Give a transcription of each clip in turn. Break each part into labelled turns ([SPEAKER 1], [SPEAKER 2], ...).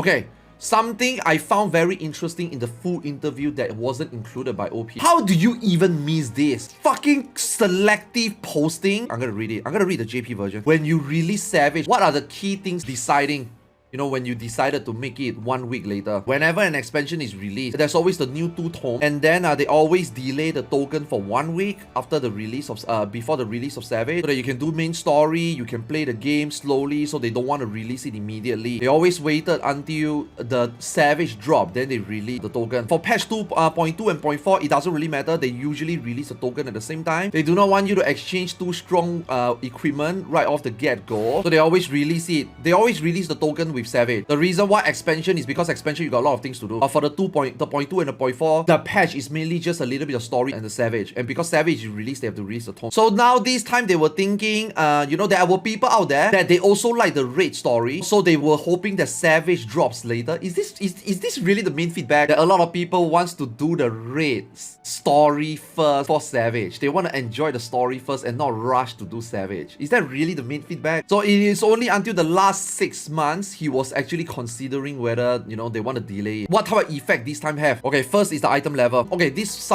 [SPEAKER 1] Okay, something I found very interesting in the full interview that wasn't included by OP. How do you even miss this? Fucking selective posting. I'm gonna read it. I'm gonna read the JP version. When you release Savage, what are the key things deciding? You know, when you decided to make it 1 week later. Whenever an expansion is released, there's always the new 2 Tome, and then they always delay the token for 1 week after the release of before the release of Savage, so that you can do main story, you can play the game slowly, so they don't want to release it immediately. They always waited until the Savage drop, then they release the token. For patch 2.2 and 0.4, it doesn't really matter. They usually release the token at the same time. They do not want you to exchange too strong equipment right off the get-go, so they always release it. They always release the token with Savage. The reason why expansion is because expansion you got a lot of things to do. For the 0.2 and the 0.4, the patch is mainly just a little bit of story and the Savage. And because Savage is released, they have to release the Tome. So now this time they were thinking, you know, there were people out there that they also like the raid story. So they were hoping that Savage drops later. Is this really the main feedback? That a lot of people wants to do the raid story first for Savage. They want to enjoy the story first and not rush to do Savage. Is that really the main feedback? So it is only until the last 6 months he was actually considering whether, you know, they want to delay it. What type of effect this time have? Okay, first is the item level. Okay, this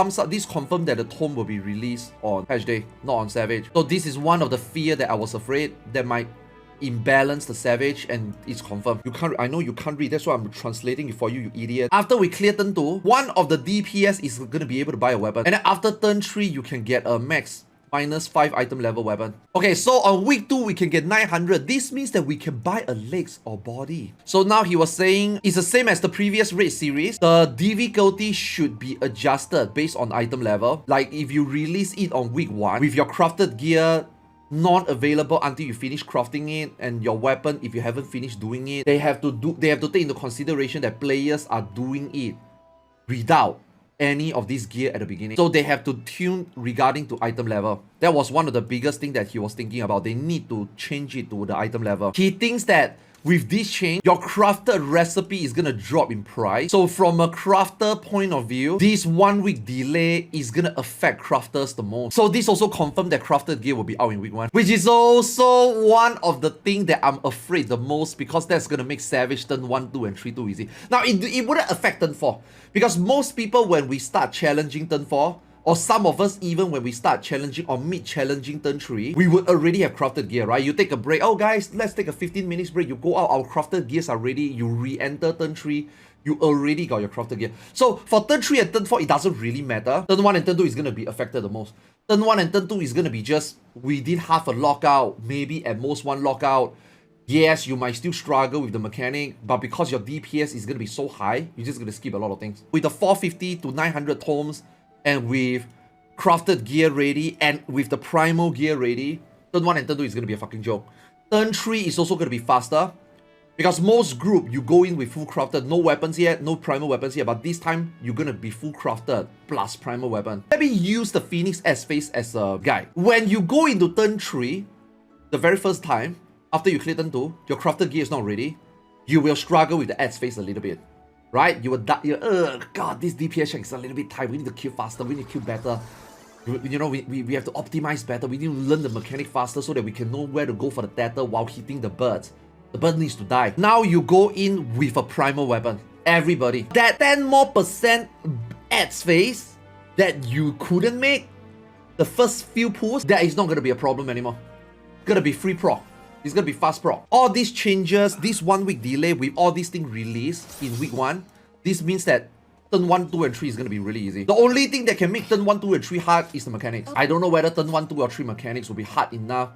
[SPEAKER 1] confirmed that the Tome will be released on patch day, not on Savage. So this is one of the fear that I was afraid that might imbalance the Savage, and it's confirmed. You can't, I know you can't read, that's why I'm translating it for you, you idiot. After we clear turn 2, one of the DPS is gonna be able to buy a weapon, and then after turn 3 you can get a max -5 item level weapon. Okay, so on week 2 we can get 900. This means that we can buy a legs or body. So now he was saying it's the same as the previous raid series. The difficulty should be adjusted based on item level. Like if you release it on week 1 with your crafted gear not available until you finish crafting it, and your weapon, if you haven't finished doing it, they have to take into consideration that players are doing it without any of this gear at the beginning. So they have to tune regarding to item level. That was one of the biggest thing that he was thinking about. They need to change it to the item level. He thinks that with this change, your crafted recipe is gonna drop in price. So from a crafter point of view, this 1 week delay is gonna affect crafters the most. So this also confirmed that crafted gear will be out in week 1, which is also one of the things that I'm afraid the most, because that's gonna make Savage turn 1, 2, and 3 too easy. Now it wouldn't affect turn 4, because most people when we start challenging turn 4, or some of us even when we start challenging or mid-challenging turn 3, we would already have crafted gear, right? You take a break. Oh guys, let's take a 15 minutes break. You go out, our crafted gears are ready. You re-enter turn 3. You already got your crafted gear. So for turn 3 and turn 4, it doesn't really matter. Turn 1 and turn 2 is going to be affected the most. Turn 1 and turn 2 is going to be just within half a lockout, maybe at most 1 lockout. Yes, you might still struggle with the mechanic, but because your DPS is going to be so high, you're just going to skip a lot of things. With the 450 to 900 tomes, and with crafted gear ready, and with the primal gear ready, turn 1 and turn 2 is going to be a fucking joke. Turn 3 is also going to be faster, because most group, you go in with full crafted, no weapons yet, no primal weapons yet, but this time, you're going to be full crafted plus primal weapon. Let me use the Phoenix S-Face as a guide. When you go into turn 3, the very first time, after you clear turn 2, your crafted gear is not ready, you will struggle with the S-Face a little bit. Right? You will die. God, this DPS check is a little bit tight. We need to kill faster. We need to kill better. You know, we have to optimize better. We need to learn the mechanic faster so that we can know where to go for the tether while hitting the birds. The bird needs to die. Now you go in with a primal weapon. Everybody. That 10% more ads face that you couldn't make the first few pulls, that is not going to be a problem anymore. It's going to be free proc. It's gonna be fast proc. All these changes, this 1 week delay with all these things released in week 1, this means that turn 1, 2, and 3 is gonna be really easy. The only thing that can make turn 1, 2, and 3 hard is the mechanics. I don't know whether turn 1, 2, or 3 mechanics will be hard enough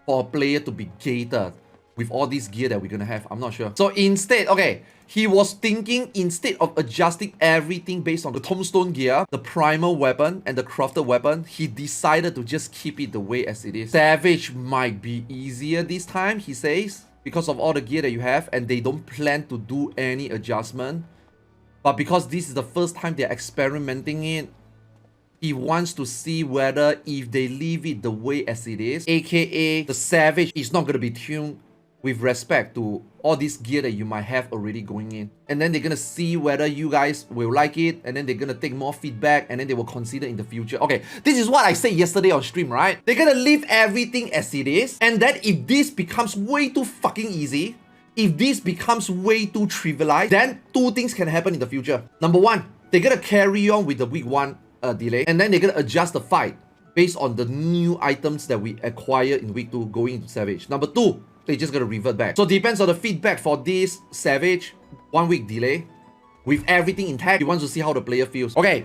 [SPEAKER 1] for a player to be gated with all this gear that we're gonna have. I'm not sure. So instead, okay, he was thinking instead of adjusting everything based on the tombstone gear, the primal weapon, and the crafted weapon, he decided to just keep it the way as it is. Savage might be easier this time, he says, because of all the gear that you have, and they don't plan to do any adjustment. But because this is the first time they're experimenting it, he wants to see whether if they leave it the way as it is, aka the Savage is not going to be tuned with respect to all this gear that you might have already going in. And then they're gonna see whether you guys will like it, and then they're gonna take more feedback, and then they will consider in the future. Okay, this is what I said yesterday on stream, right? They're gonna leave everything as it is, and then if this becomes way too fucking easy, If this becomes way too trivialized, then two things can happen in the future. Number one, they're gonna carry on with the week 1 delay, and then they're gonna adjust the fight based on the new items that we acquire in week 2 going into Savage. Number 2, they're just gonna revert back. So depends on the feedback for this Savage 1 week delay. With everything intact, you want to see how the player feels. Okay,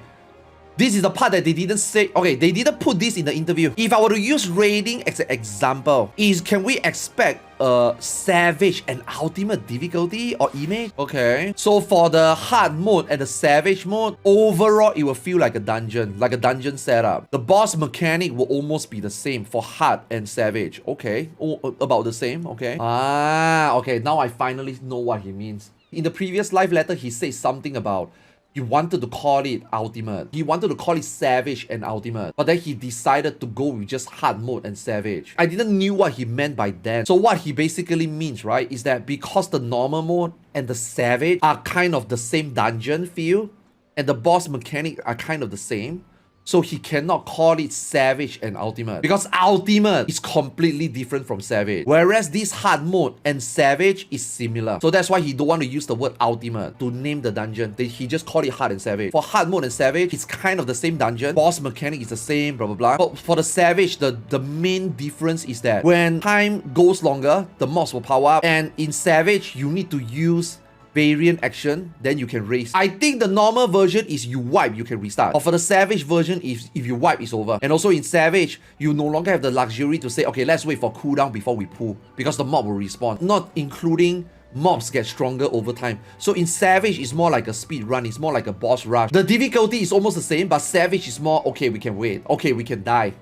[SPEAKER 1] this is the part that they didn't say. Okay, they didn't put this in the interview. If I were to use raiding as an example, can we expect a Savage and Ultimate difficulty or image? Okay, so for the hard mode and the Savage mode, overall it will feel like a dungeon setup. The boss mechanic will almost be the same for hard and Savage. Okay, about the same. Okay. Okay, now I finally know what he means. In the previous live letter, he said something about he wanted to call it Ultimate. He wanted to call it Savage and Ultimate. But then he decided to go with just hard mode and Savage. I didn't knew what he meant by that. So what he basically means, right, is that because the normal mode and the Savage are kind of the same dungeon feel, and the boss mechanic are kind of the same, so he cannot call it Savage and Ultimate. Because Ultimate is completely different from Savage. Whereas this hard mode and Savage is similar. So that's why he don't want to use the word Ultimate to name the dungeon. He just call it hard and Savage. For hard mode and Savage, it's kind of the same dungeon. Boss mechanic is the same, blah, blah, blah. But for the Savage, the main difference is that when time goes longer, the mobs will power up. And in Savage, you need to use variant action, then you can raise. I think the normal version is you wipe, you can restart. Or for the Savage version, if you wipe, it's over. And also in Savage, you no longer have the luxury to say, okay, let's wait for cooldown before we pull, because the mob will respawn. Not including mobs get stronger over time. So in Savage, it's more like a speed run, it's more like a boss rush. The difficulty is almost the same, but Savage is more, okay, we can wait. Okay, we can die.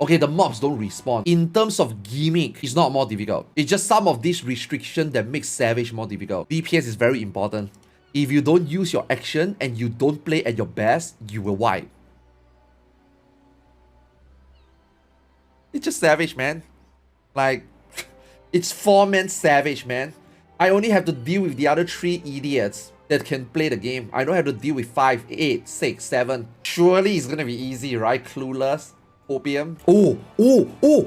[SPEAKER 1] Okay, the mobs don't respawn. In terms of gimmick, it's not more difficult. It's just some of these restrictions that makes Savage more difficult. DPS is very important. If you don't use your action and you don't play at your best, you will wipe. It's just Savage, man. Like, it's 4-man Savage, man. I only have to deal with the other 3 idiots that can play the game. I don't have to deal with 5, 8, 6, 7. Surely it's gonna be easy, right? Clueless. Opium.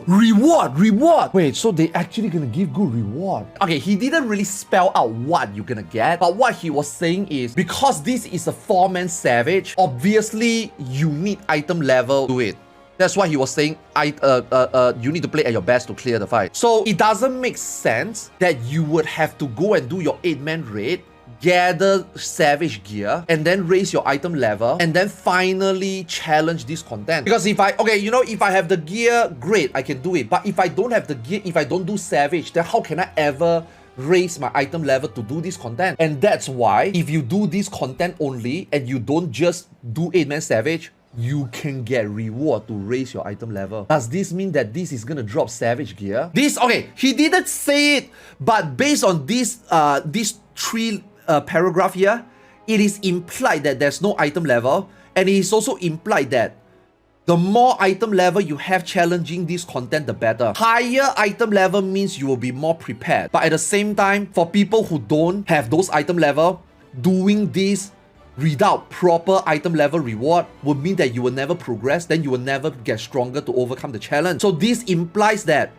[SPEAKER 1] Reward. Wait, so they actually gonna give good reward. Okay, he didn't really spell out what you're gonna get, but what he was saying is, because this is a 4-man Savage, obviously you need item level to it. That's why he was saying, you need to play at your best to clear the fight. So it doesn't make sense that you would have to go and do your 8-man raid, gather Savage gear, and then raise your item level, and then finally challenge this content. Because if I have the gear, great, I can do it. But if I don't have the gear, if I don't do Savage, then how can I ever raise my item level to do this content? And that's why, if you do this content only, and you don't just do 8-man Savage, you can get reward to raise your item level. Does this mean that this is gonna drop Savage gear? He didn't say it, but based on these 3 paragraph here, it is implied that there's no item level, and it is also implied that the more item level you have challenging this content, the better. Higher item level means you will be more prepared, but at the same time, for people who don't have those item level, doing this without proper item level reward would mean that you will never progress, then you will never get stronger to overcome the challenge. So this implies that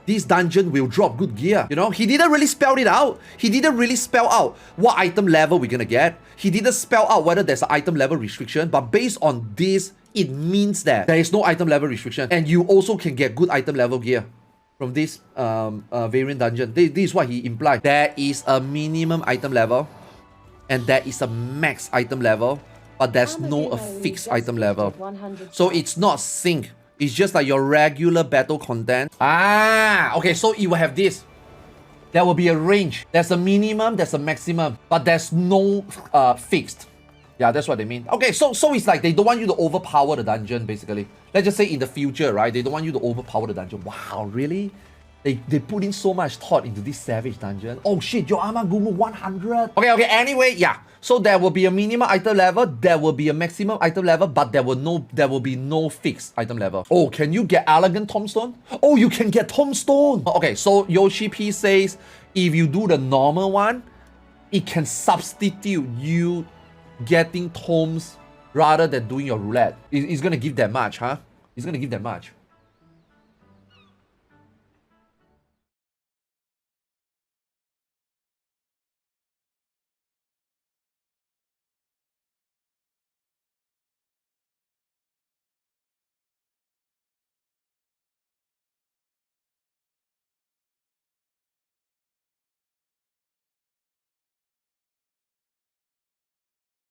[SPEAKER 1] this dungeon will drop good gear. You know, he didn't really spell it out. He didn't really spell out what item level we're gonna get. He didn't spell out whether there's an item level restriction, but based on this, it means that there is no item level restriction, and you also can get good item level gear from this variant dungeon. This is what he implied. There is a minimum item level, and there is a max item level, but there's no fixed item level. So it's not sync. It's just like your regular battle content. Okay, so it will have this. There will be a range. There's a minimum, there's a maximum, but there's no fixed. Yeah, that's what they mean. Okay, so it's like they don't want you to overpower the dungeon, basically. Let's just say in the future, right? They don't want you to overpower the dungeon. Wow, really? They put in so much thought into this Savage dungeon. Oh shit, your Amagumu 100. Okay, anyway, yeah. So there will be a minimum item level, there will be a maximum item level, but there will be no fixed item level. Oh, can you get elegant tombstone? Oh, you can get tombstone. Okay, so Yoshi P says if you do the normal one, it can substitute you getting tomes rather than doing your roulette. It's gonna give that much, huh? It's gonna give that much.